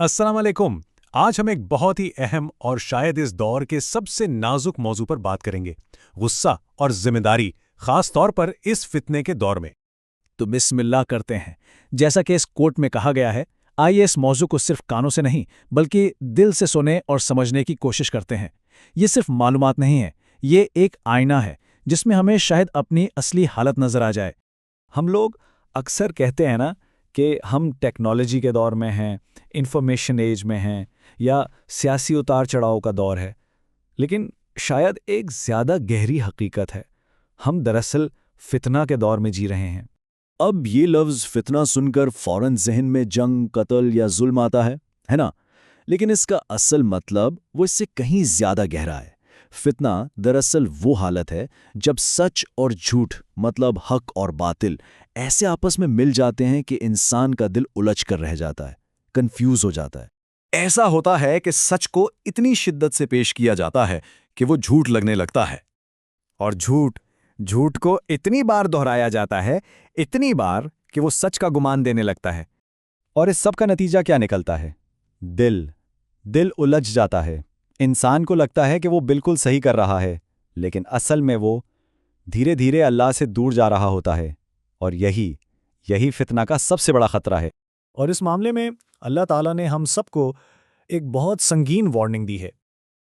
अस्सलाम वालेकुम। आज हम एक बहुत ही अहम और शायद इस दौर के सबसे नाजुक मौजू पर बात करेंगे, गुस्सा और जिम्मेदारी, खास तौर पर इस फितने के दौर में। तो बिस्मिल्लाह करते हैं। जैसा कि इस कोट में कहा गया है, आइए इस मौजू को सिर्फ कानों से नहीं बल्कि दिल से सुने और समझने की कोशिश करते हैं। ये सिर्फ मालूमात नहीं है, ये एक आईना है जिसमें हमें शायद अपनी असली हालत नजर आ जाए। हम लोग अक्सर कहते हैं ना कि हम टेक्नोलॉजी के दौर में हैं, इंफॉर्मेशन एज में हैं, या सियासी उतार चढ़ाव का दौर है, लेकिन शायद एक ज़्यादा गहरी हकीकत है, हम दरअसल फितना के दौर में जी रहे हैं। अब ये लफ्ज़ फितना सुनकर फौरन जहन में जंग, कत्ल या जुल्म आता है ना? लेकिन इसका असल मतलब वो इससे कहीं ज़्यादा गहरा है। फितना दरअसल वो हालत है जब सच और झूठ, मतलब हक और बातिल, ऐसे आपस में मिल जाते हैं कि इंसान का दिल उलझ कर रह जाता है, कंफ्यूज हो जाता है। ऐसा होता है कि सच को इतनी शिद्दत से पेश किया जाता है कि वो झूठ लगने लगता है, और झूठ को इतनी बार दोहराया जाता है, इतनी बार कि वो सच का गुमान देने लगता है। और इस सब का नतीजा क्या निकलता है? दिल उलझ जाता है। इंसान को लगता है कि वो बिल्कुल सही कर रहा है, लेकिन असल में वो धीरे धीरे अल्लाह से दूर जा रहा होता है। और यही फितना का सबसे बड़ा खतरा है। और इस मामले में अल्लाह ताला ने हम सबको एक बहुत संगीन वार्निंग दी है।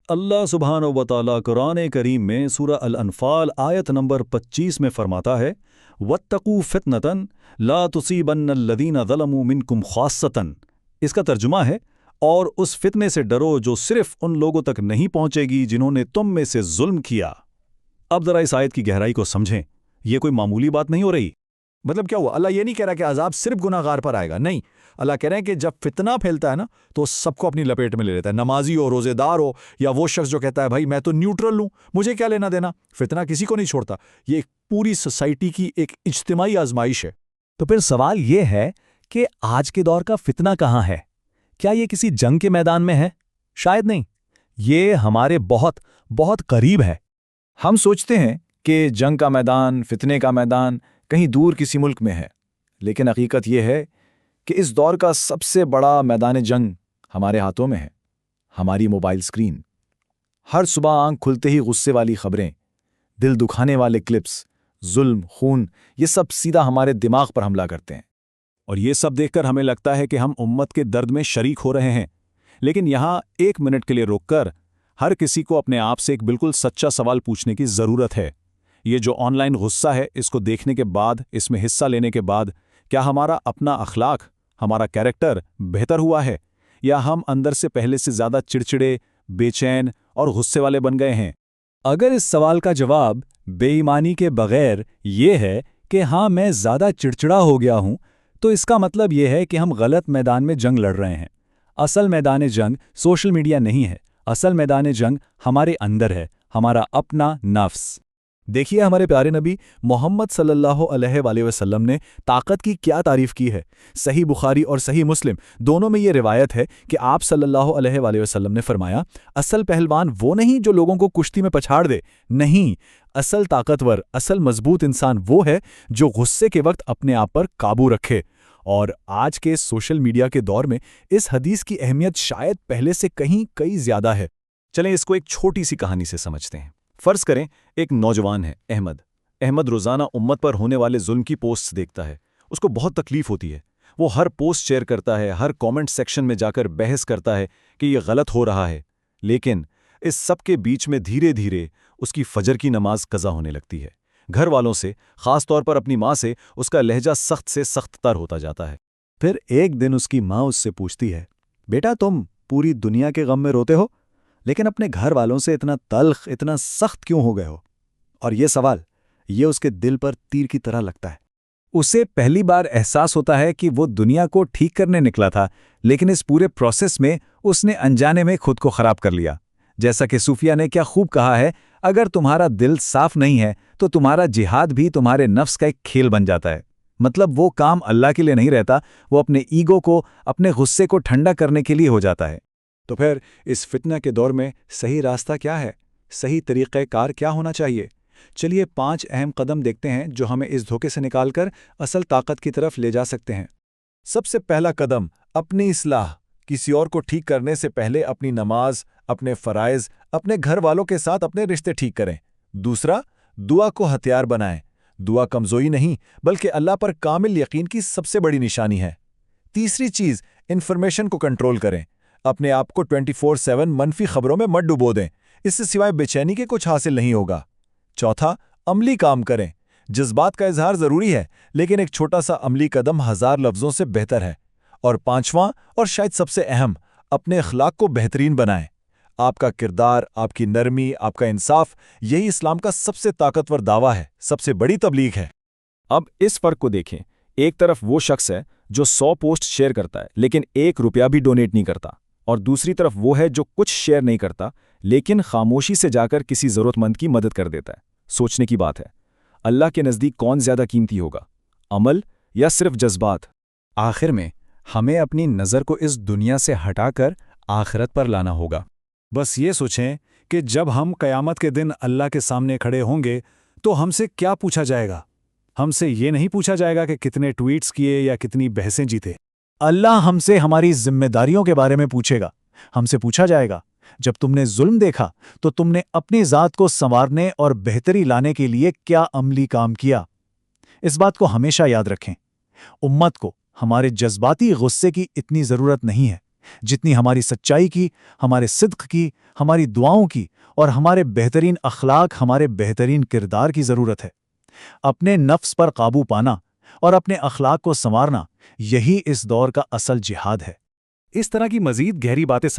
अल्लाह सुब्हानहू व तआला कुरान करीम में सूरह अल-अनफाल आयत नंबर 25 में फरमाता है, वत्तकू फितनतन ला तुसीबन्नल्लज़ीना ज़लमू मिनकुम खास्सतन। इसका तर्जुमा है, और उस फितने से डरो जो सिर्फ उन लोगों तक नहीं पहुंचेगी जिन्होंने तुम में से जुल्म किया। अब जरा इस आयत की गहराई को समझें। यह कोई मामूली बात नहीं हो रही। मतलब क्या हुआ? अल्लाह ये नहीं कह रहा कि अजाब सिर्फ गुनाहगार पर आएगा, नहीं। अल्लाह कह रहे हैं कि जब फितना फैलता है ना, तो सबको अपनी लपेट में ले लेता है। नमाजी हो, रोजेदार हो, या वो शख्स जो कहता है भाई मैं तो न्यूट्रल हूं, मुझे क्या लेना देना, फितना किसी को नहीं छोड़ता। ये एक पूरी सोसाइटी की एक इज्तिमाई आजमाइश है। तो फिर सवाल ये है कि आज के दौर का फितना कहाँ है? क्या ये किसी जंग के मैदान में है? शायद नहीं, ये हमारे बहुत बहुत करीब है। हम सोचते हैं कि जंग का मैदान, फितने का मैदान कहीं दूर किसी मुल्क में है, लेकिन हकीकत यह है कि इस दौर का सबसे बड़ा मैदान जंग हमारे हाथों में है, हमारी मोबाइल स्क्रीन। हर सुबह आंख खुलते ही गुस्से वाली खबरें, दिल दुखाने वाले क्लिप्स, जुल्म, खून, ये सब सीधा हमारे दिमाग पर हमला करते हैं। और ये सब देखकर हमें लगता है कि हम उम्मत के दर्द में शरीक हो रहे हैं। लेकिन यहाँ एक मिनट के लिए रुककर हर किसी को अपने आप से एक बिल्कुल सच्चा सवाल पूछने की ज़रूरत है। ये जो ऑनलाइन गुस्सा है, इसको देखने के बाद, इसमें हिस्सा लेने के बाद, क्या हमारा अपना अखलाक, हमारा कैरेक्टर बेहतर हुआ है, या हम अंदर से पहले से ज़्यादा चिड़चिड़े, बेचैन और गुस्से वाले बन गए हैं? अगर इस सवाल का जवाब बेईमानी के बगैर ये है कि हाँ मैं ज़्यादा चिड़चिड़ा हो गया हूँ, तो इसका मतलब ये है कि हम गलत मैदान में जंग लड़ रहे हैं। असल मैदान जंग सोशल मीडिया नहीं है, असल मैदान जंग हमारे अंदर है, हमारा अपना नफ्स। देखिए हमारे प्यारे नबी मोहम्मद सल्लल्लाहु अलैहि वसल्लम ने ताकत की क्या तारीफ की है। सही बुखारी और सही मुस्लिम दोनों में ये रिवायत है कि आप सल्लल्लाहु अलैहि वसल्लम ने फरमाया, असल पहलवान वो नहीं जो लोगों को कुश्ती में पछाड़ दे, नहीं, असल ताकतवर, असल मजबूत इंसान वो है जो गुस्से के वक्त अपने आप पर काबू रखे। और आज के सोशल मीडिया के दौर में इस हदीस की अहमियत शायद पहले से कई ज़्यादा है। चलें इसको एक छोटी सी कहानी से समझते हैं। फर्ज करें एक नौजवान है, अहमद रोज़ाना उम्मत पर होने वाले जुल्म की पोस्ट्स देखता है। उसको बहुत तकलीफ होती है। वो हर पोस्ट शेयर करता है, हर कमेंट सेक्शन में जाकर बहस करता है कि ये गलत हो रहा है। लेकिन इस सब के बीच में धीरे धीरे उसकी फजर की नमाज कज़ा होने लगती है। घर वालों से, ख़ास तौर पर अपनी माँ से, उसका लहजा सख्त से सख्त तर होता जाता है। फिर एक दिन उसकी माँ उससे पूछती है, बेटा तुम पूरी दुनिया के गम में रोते हो, लेकिन अपने घर वालों से इतना तल्ख, इतना सख्त क्यों हो गए हो? और ये सवाल, ये उसके दिल पर तीर की तरह लगता है। उसे पहली बार एहसास होता है कि वो दुनिया को ठीक करने निकला था, लेकिन इस पूरे प्रोसेस में उसने अनजाने में खुद को खराब कर लिया। जैसा कि सूफिया ने क्या खूब कहा है, अगर तुम्हारा दिल साफ नहीं है तो तुम्हारा जिहाद भी तुम्हारे नफ्स का एक खेल बन जाता है। मतलब वो काम अल्लाह के लिए नहीं रहता, वो अपने ईगो को, अपने गुस्से को ठंडा करने के लिए हो जाता है। तो फिर इस फितना के दौर में सही रास्ता क्या है? सही तरीक़ेकार क्या होना चाहिए? चलिए 5 अहम कदम देखते हैं जो हमें इस धोखे से निकालकर असल ताकत की तरफ ले जा सकते हैं। सबसे पहला कदम, अपनी इस्लाह, کسی اور کو ٹھیک کرنے سے پہلے اپنی نماز، اپنے فرائض، اپنے گھر والوں کے ساتھ اپنے رشتے ٹھیک کریں۔ دوسرا، دعا کو ہتھیار بنائیں۔ دعا کمزوری نہیں بلکہ اللہ پر کامل یقین کی سب سے بڑی نشانی ہے۔ تیسری چیز، انفارمیشن کو کنٹرول کریں۔ اپنے آپ کو 24/7 منفی خبروں میں مت ڈبو دیں، اس سے سوائے بے چینی کے کچھ حاصل نہیں ہوگا۔ چوتھا، عملی کام کریں۔ جذبات کا اظہار ضروری ہے، لیکن ایک چھوٹا سا عملی قدم 1000 لفظوں سے بہتر ہے۔ اور پانچواں اور شاید سب سے اہم، اپنے اخلاق کو بہترین بنائیں۔ آپ کا کردار، آپ کی نرمی، آپ کا انصاف، یہی اسلام کا سب سے طاقتور دعویٰ ہے، سب سے بڑی تبلیغ ہے۔ اب اس فرق کو دیکھیں، ایک طرف وہ شخص ہے جو 100 پوسٹ شیئر کرتا ہے لیکن 1 روپیہ بھی ڈونیٹ نہیں کرتا، اور دوسری طرف وہ ہے جو کچھ شیئر نہیں کرتا لیکن خاموشی سے جا کر کسی ضرورت مند کی مدد کر دیتا ہے۔ سوچنے کی بات ہے، اللہ کے نزدیک کون زیادہ قیمتی ہوگا، عمل یا صرف جذبات؟ آخر میں ہمیں اپنی نظر کو اس دنیا سے ہٹا کر آخرت پر لانا ہوگا۔ بس یہ سوچیں کہ جب ہم قیامت کے دن اللہ کے سامنے کھڑے ہوں گے تو ہم سے کیا پوچھا جائے گا؟ ہم سے یہ نہیں پوچھا جائے گا کہ کتنے ٹویٹس کیے یا کتنی بحثیں جیتے۔ اللہ ہم سے ہماری ذمہ داریوں کے بارے میں پوچھے گا۔ ہم سے پوچھا جائے گا، جب تم نے ظلم دیکھا تو تم نے اپنی ذات کو سنوارنے اور بہتری لانے کے لیے کیا عملی کام کیا؟ اس بات کو ہمیشہ یاد رکھیں۔ امت کو ہمارے جذباتی غصے کی اتنی ضرورت نہیں ہے جتنی ہماری سچائی کی، ہمارے صدق کی، ہماری دعاؤں کی اور ہمارے بہترین اخلاق، ہمارے بہترین کردار کی ضرورت ہے۔ اپنے نفس پر قابو پانا اور اپنے اخلاق کو سنوارنا، یہی اس دور کا اصل جہاد ہے۔ اس طرح کی مزید گہری باتیں